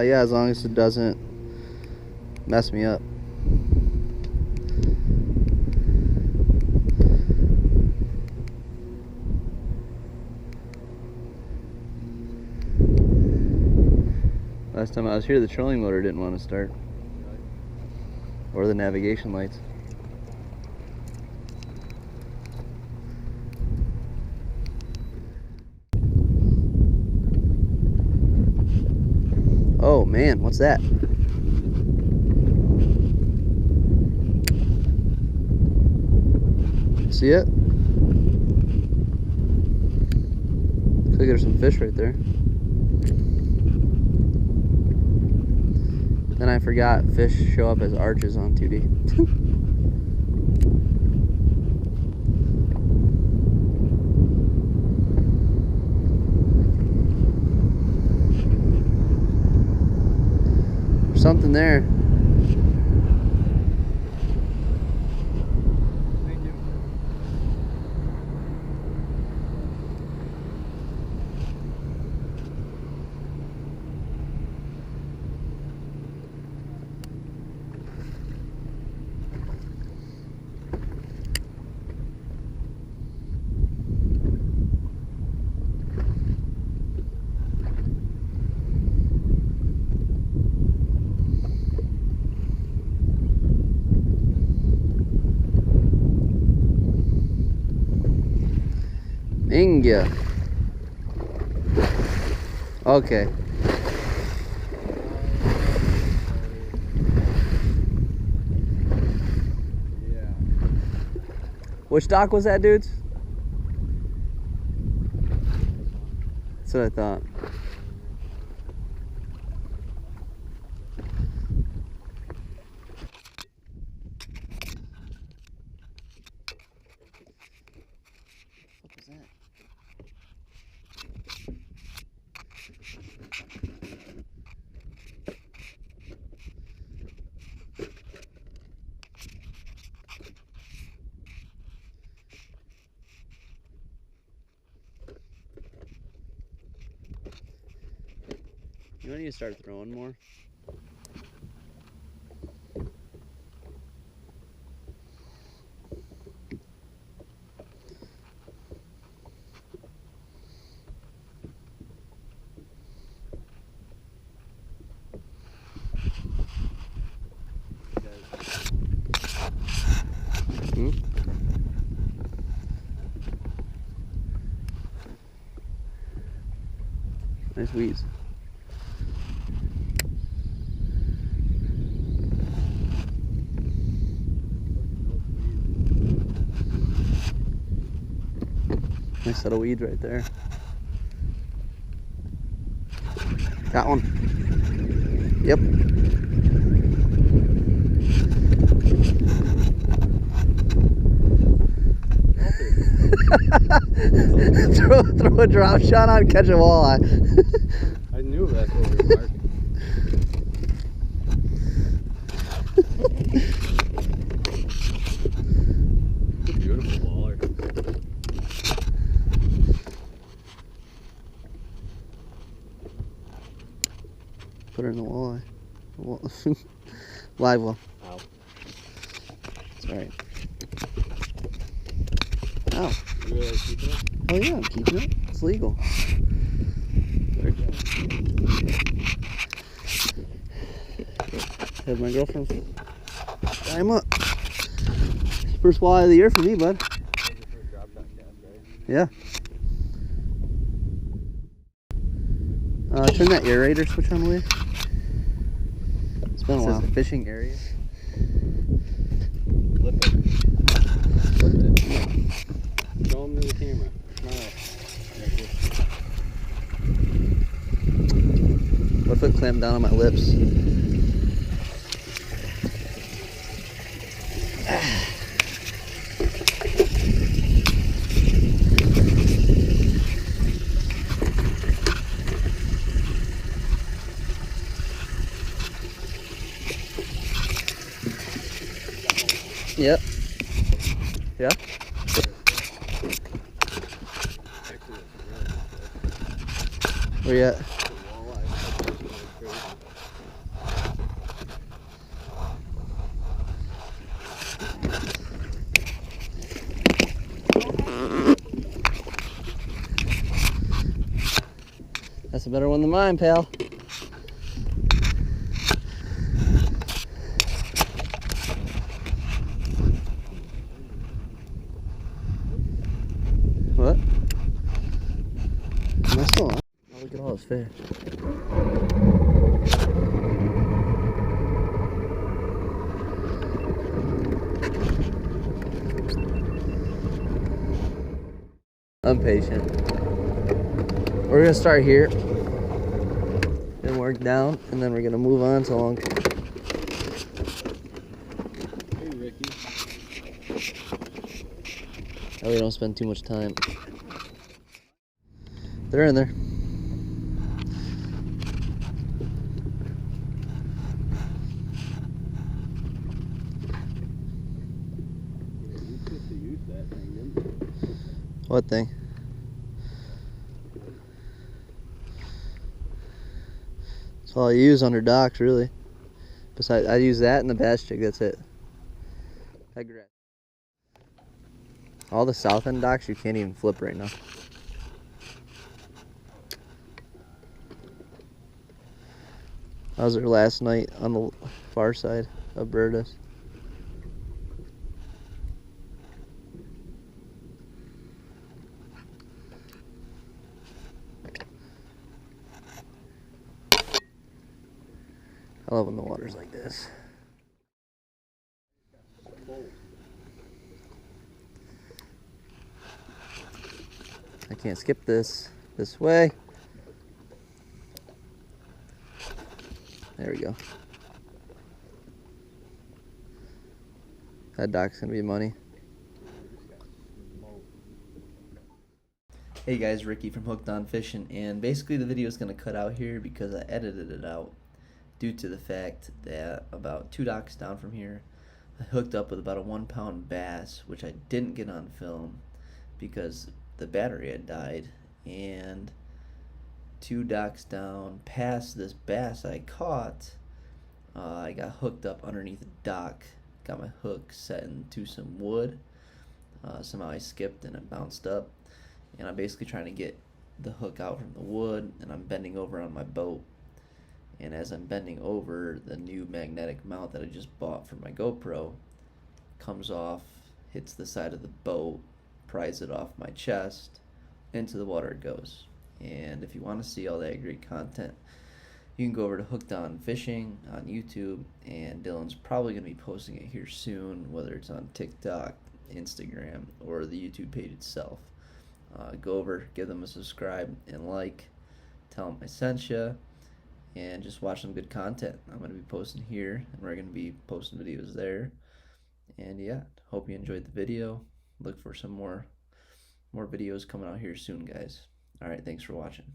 Yeah, as long as it doesn't mess me up. Last time I was here, the trolling motor didn't want to start. Or the navigation lights. Oh man, what's that? See it? Looks like there's some fish right there. Then I forgot fish show up as arches on 2D. There's something there. India. Okay. Yeah. Which dock was that, dudes? That's what I thought. What was that? You need to start throwing more. Nice weeds. Nice set of weeds right there. Got one. Yep. throw a drop shot on, catch a walleye. I knew that's what we were marking. Beautiful walleye. Put her in the walleye. Live well. Ow. It's alright. Ow. You really keeping it? Oh yeah, I'm keeping it. It's legal. Very good. Had my girlfriend tie him up. First walleye of the year for me, bud. That was your first drop shot cast, right? Yeah. Turn that aerator switch on, will you? It's been a while. Fishing area. Flip it. Flip it. Show them to the camera. Smile. What if it clamped down on my lips? Yep. Yeah. Where you at? Walleye. That's a better one than mine, pal. What? Am I still on? Oh, look at all those fish. I'm patient. We're gonna start here and work down, and then we're gonna move on to long. Hey, Ricky. That way we don't spend too much time. They're in there. You supposed to use that thing, didn't you? What thing? That's all I use under docks, really. Besides, I use that and the bass jig. That's it. All the south end docks you can't even flip right now. I was there last night on the far side of Bertus. I love when the water's like this. I can't skip this way. There we go. That dock's gonna be money. Hey guys, Ricky from Hooked on Fishing, and basically the video is gonna cut out here because I edited it out due to the fact that about 2 docks down from here, I hooked up with about a 1-pound bass, which I didn't get on film because the battery had died, and 2 docks down past this bass I caught, I got hooked up underneath a dock, got my hook set into some wood. Somehow I skipped and it bounced up, and I'm basically trying to get the hook out from the wood, and I'm bending over on my boat, and as I'm bending over, the new magnetic mount that I just bought for my GoPro comes off, hits the side of the boat, pries it off my chest, into the water it goes. And if you want to see all that great content, you can go over to Hooked on Fishing on YouTube, and Dylan's probably going to be posting it here soon, whether it's on TikTok, Instagram, or the YouTube page itself. Go over, give them a subscribe and like, tell them I sent you, and just watch some good content. I'm going to be posting here, and we're going to be posting videos there. And yeah, hope you enjoyed the video. Look for some more videos coming out here soon, guys. All right, thanks for watching.